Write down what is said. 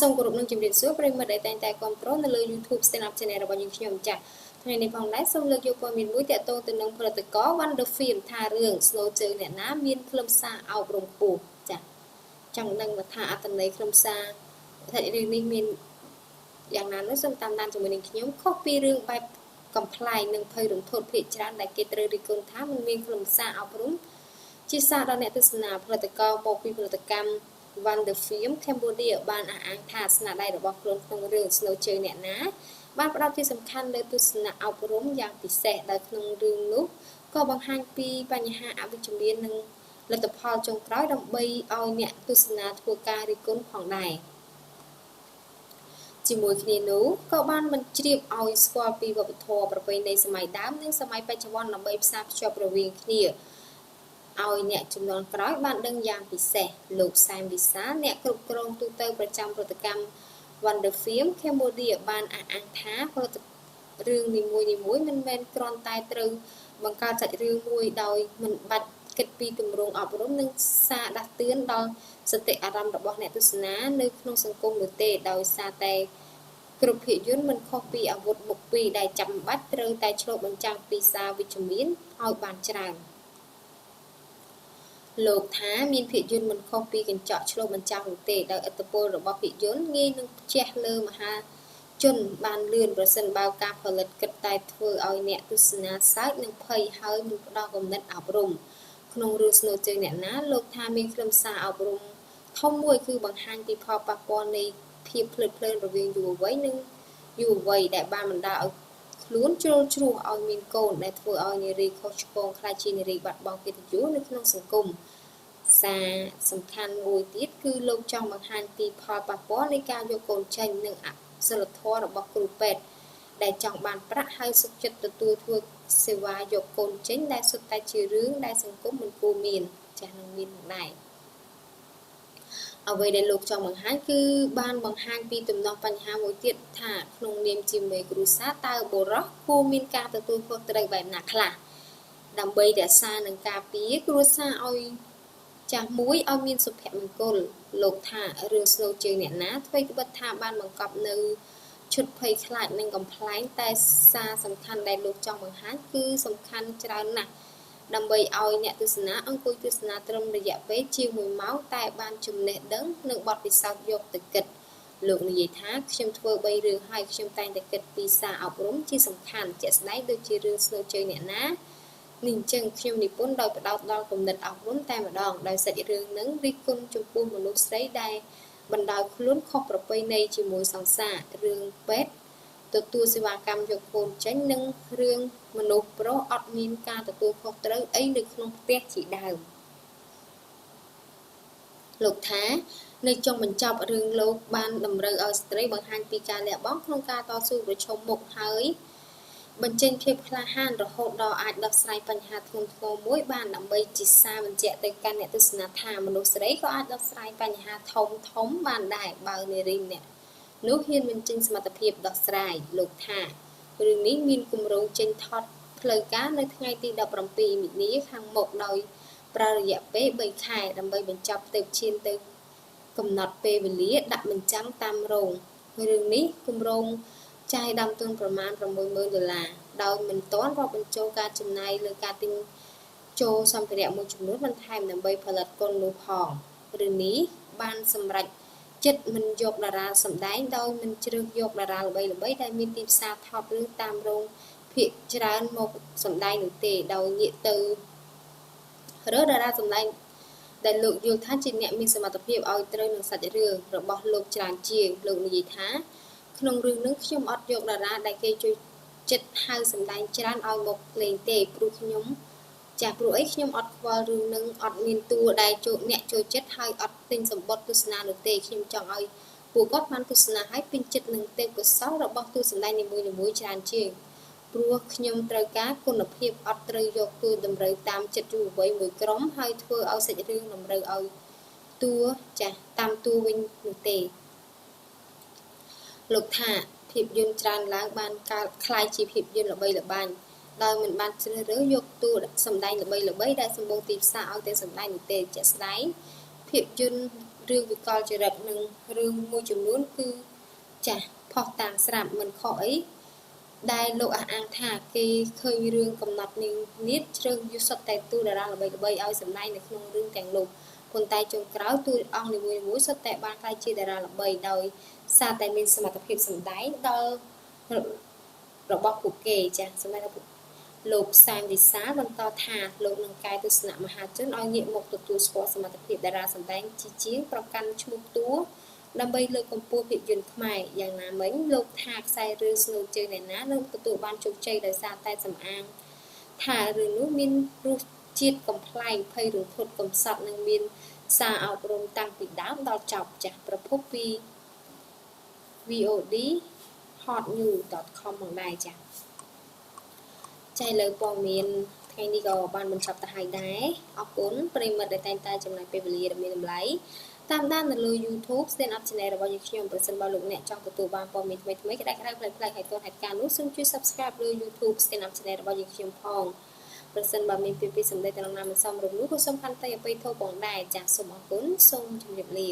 សូមគោរពនឹងជម្រាបសួរប្រិយមិត្តដែលតែងតែគាំទ្រនៅលើ YouTube Stand Up Channel របស់យើងខ្ញុំចាស់ថ្ងៃនេះផងដែរសូមលើកយកព័ត៌មានមួយទាក់ទងទៅនឹងផលិតករ Wonder Film ថារឿង Snow ជើងអ្នកណាមានខ្លឹមសារអប់រំខ្ពស់ចាចង់ដឹងថាអត្ថន័យខ្លឹមសារថារឿងនេះមានយ៉ាងណានោះសូមតាមដានជាមួយនឹងខ្ញុំខុសពីរឿងបែបកំប្លែងនិងភ័យរន្ធត់ភាគច្រើនដែលគេត្រូវរិះគន់ថាมันមានខ្លឹមសារអប់រំជាសារដល់អ្នកទស្សនាផលិតករមកពីផលិតកម្ម Wonder Film Cambodia បានអះអាងថាស្នាដៃរបស់ខ្លួនក្នុងរឿង Snow ជើងអ្នកណាបានផ្ដោតជាសំខាន់លើទស្សនៈអប់រំយ៉ាងពិសេសដោយក្នុងរឿងនោះក៏បង្ហាញពីបញ្ហាអវិជ្ជមាននិងលទ្ធផលចុងក្រោយដើម្បីឲ្យអ្នកទស្សនាធ្វើការរិះគន់ផងដែរជាមួយគ្នានោះក៏បានបញ្ជ្រាបឲ្យស្គាល់ពីវប្បធម៌ប្រពៃណីសម័យដើមនិងសម័យបច្ចុប្បន្នដើម្បីផ្សារភ្ជាប់រវាងគ្នាឲ្យអ្នកជំនាន់ក្រោយបានដឹងយ៉ាងពិសេសលោកសែមវិសាអ្នកគ្រប់គ្រងទូទៅប្រចាំប្រតិកម្ម Wonder Film Cambodia បានអះអាងថាផលិតរឿងនីមួយៗមិនមែនគ្រាន់តែត្រូវបង្កើតសាច់រឿងមួយដោយមិនបាច់គិតពីទម្រង់អប់រំនិងសារដាស់តឿនដល់សតិអារម្មណ៍របស់អ្នកទស្សនានៅក្នុងសង្គមនោះទេដោយសារតែគ្រប់ភាពយន្តមិនខុសពីអាវុធមុខពីរដែលចាំបាច់ត្រូវតែឆ្លុះបញ្ចាំងពីសារវិជ្ជមានឲ្យបានច្រើនលោកថាមានភាពយន្តមិនខុសពីកញ្ចក់ឆ្លុះបញ្ចាំងនោះទេដោយឥទ្ធិពលរបស់ភាពយន្តងាយនឹងជះលើមហាជនបានលឿនប្រសិនបើការផលិតគិតតែធ្វើឲ្យអ្នកទស្សនាសើចនិងភ័យហើយមិនផ្ដល់គំនិតអប់រំក្នុងរឿង Snow ជើងអ្នកណាលោកថាមានខ្លឹមសារអប់រំធំមួយគឺបង្ហាញពីផលប៉ះពាល់នៃភាពភ្លើតភ្លើនរវាងយុវវ័យនិងយុវវ័យដែលបានបណ្ដាលឲ្យខ្លួនជ្រុលជ្រោះឲ្យមានកូនដែលធ្វើឲ្យនារីខុសឆ្គងខ្លាចជានារីបាត់បង់កិត្តិយសនៅក្នុងសង្គមសារសំខាន់មួយទៀតគឺលោកចង់បង្ហាញពីផលប៉ះពាល់នៃការយកកូនចេញនិងអសិលធម៌របស់គ្រូពេទ្យដែលចង់បានប្រាក់ហើយសុខចិត្តទទួលធ្វើសេវាយកកូនចេញដែលសុទ្ធតែជារឿងដែលសង្គមមិនគួរមានចាស់នឹងមានដែរអ្វីដែលលោកចង់បង្ហាញគឺបានបង្ហាញពីទំនាស់បញ្ហាមួយទៀតថាក្នុងនាមជាមេគ្រួសារតើបុរសគួរមានការទទួលខុសត្រូវបែបណាខ្លះដើម្បីរក្សានិងការពារគ្រួសារឲ្យចាស់មួយឲ្យមានសុភមង្គលលោកថារឿង Snow ជើងអ្នកណាអ្វីត្បិតថាបានបង្កប់នៅឈុតភ័យខ្លាចនិងកំប្លែងតែសារសំខាន់ដែលលោកចង់បង្ហាញគឺសំខាន់ច្រើនណាស់ដើម្បីឲ្យអ្នកទស្សនាអង្គុយទស្សនាត្រឹមរយៈពេលជាង1ម៉ោងតែបានចំណេះដឹងនិងបទពិសោធន៍យកទៅគិតលោកនិយាយថាខ្ញុំធ្វើ3រឿងហើយខ្ញុំតែងតែគិតពីសារអប់រំជាសំខាន់ជាក់ស្ដែងដូចជារឿង Snow ជើងអ្នកណានេះអញ្ចឹងខ្ញុំនិពន្ធដោយផ្ដោតដល់គំនិតអប់រំតែម្ដងដោយសាច់រឿងនឹងរិះគន់ចំពោះមនុស្សស្រីដែលបណ្ដោយខ្លួនខុសប្រពៃណីជាមួយសង្សាររឿងពេទ្យទទួលសេវាកម្មយកកូនចេញនិងរឿងមនុស្សប្រុសអត់មានការទទួលខុសត្រូវអីនៅក្នុងផ្ទះជាដើមលោកថានៅចុងបញ្ចប់រឿងលោកបានតម្រូវឲ្យស្ត្រីបង្ហាញពីការលះបង់ក្នុងការតស៊ូប្រឈមមុខហើយបញ្ចេញភាពក្លាហានរហូតដល់អាចដោះស្រាយបញ្ហាធ្ងន់ធ្ងរមួយបានដើម្បីជាសារបញ្ជាក់ទៅកាន់អ្នកទស្សនាថាមនុស្សស្រីក៏អាចដោះស្រាយបញ្ហាធំបានដែរបើនារីម្នាក់នោះហ៊ានបញ្ចេញសមត្ថភាពដោះស្រាយលោកថារឿងនេះមានគម្រោងចេញថតផ្លូវការនៅថ្ងៃទី17មីនាខាងមុខដោយប្រើរយៈពេល3ខែដើម្បីបញ្ចប់ទៅឈានទៅកំណត់ពេលវេលាដាក់បញ្ចាំងតាមរោងរឿងនេះគម្រោងចាយដើមទុនប្រមាណ$60000ដោយមិនទាន់រាប់បញ្ចូលការចំណាយលើការទិញចូលសម្ភារៈមួយចំនួនបន្ថែមដើម្បីផលិតគុននោះផងរឿងនេះបានសម្រេចចិត្តមិនយកតារាសម្ដែងដោយមិនជ្រើសយកតារាល្បីៗដែលមានទីផ្សារថតរឿងតាមរោងភាគច្រើនមកសម្ដែងនោះទេដោយងាកទៅរើសតារាសម្ដែងដែលលោកយល់ថាជាអ្នកមានសមត្ថភាពឲ្យត្រូវនឹងសាច់រឿងរបស់លោកច្រើនជាងលោកនិយាយថាក្នុងរឿងនោះខ្ញុំអត់យកតារាដែលគេជួយចិត្តហៅសម្ដែងច្រើនឲ្យមកលេងទេព្រោះខ្ញុំព្រោះអីខ្ញុំអត់ខ្វល់រឿងនឹងអត់មានតួដែលអ្នកចូលចិត្តហើយអត់ទិញសម្បត្តិទស្សនានោះទេខ្ញុំចង់ឲ្យពួកគាត់បានទស្សនាឲ្យពេញចិត្តនឹងទេពកោសល្យរបស់តួសម្ដែងនីមួយៗច្រើនជាងព្រោះខ្ញុំត្រូវការគុណភាពអត់ត្រូវយកតួតម្រូវតាមចិត្តយុវវ័យមួយក្រុមហើយធ្វើឲ្យសាច់រឿងតម្រូវឲ្យតួតាមតួវិញនោះទេលោកថាភាពយន្តច្រើនឡើងបានคล้ายជាភាពយន្តល្បីល្បាញដោយមិនបានជ្រើសរើសយកតួសម្ដែងល្បីៗដែលសម្បូរទីផ្សារឲ្យតែសម្ដែងនោះទេជាក់ស្ដែងភាពយន្ត រឿងវិកលចរិតនិងរឿងមួយចំនួនគឺចាស់ផុសតាំងស្រាប់មិនខកអីដែលលោកអះអាងថាគេឃើញរឿងកំណត់នាងនាថជ្រើសយុទ្ធសុទ្ធតែតួតារាល្បីៗឲ្យសម្ដែងនៅក្នុងរឿងទាំងនោះប៉ុន្តែចុងក្រោយតួអង្គនីមួយៗសុទ្ធតែបានក្លាយជាតារាល្បីដោយសារតែមានសមត្ថភាពសម្ដែងដល់របស់ពួកគេចាសម្រាប់លោកសែមវិសាលបន្តថាលោកនឹងកែទស្សនៈមហាជនឲ្យងាកមកទទួលស្គាល់សមត្ថភាពតារាសម្ដែងជាងប្រកាន់ឈ្មោះតួដើម្បីលើកកម្ពស់ភាពយន្តខ្មែរយ៉ាងណាមិញលោកថាខ្សែរឿងស្នូលជើងអ្នកណានឹងទទួលបានជោគជ័យដោយសារតែសំអាងថារឿងនោះមានរសជាតិកំប្លែងភ័យរន្ធត់កំសត់និងមានសារអប់រំតាំងពីដើមដល់ចប់ចាស់ប្រភពពី VOD hotnews.com មកដែរចា៎ចា៎លើព័ត៌មានថ្ងៃនេះក៏បានបញ្ចប់ទៅហើយដែរអរគុណប្រិយមិត្តដែលតែងតែចំណាយពេលវេលាដ៏មានតម្លៃតាមដាននៅលើ YouTube Stand Up Channel របស់យើងខ្ញុំប្រសិនបើលោកអ្នកចង់ទទួលបានព័ត៌មានថ្មីៗក្តៅៗប្លែកៗហើយទាន់ហេតុការណ៍នោះសូមជួយ Subscribe លើ YouTube Stand Up Channel របស់យើងខ្ញុំផងប្រសិនបើមានពីសម្ដីតំណាងមិនសមរម្យនោះក៏សូមខន្តីអភ័យទោសផងដែរចាសសូមអរគុណសូមជម្រាបលា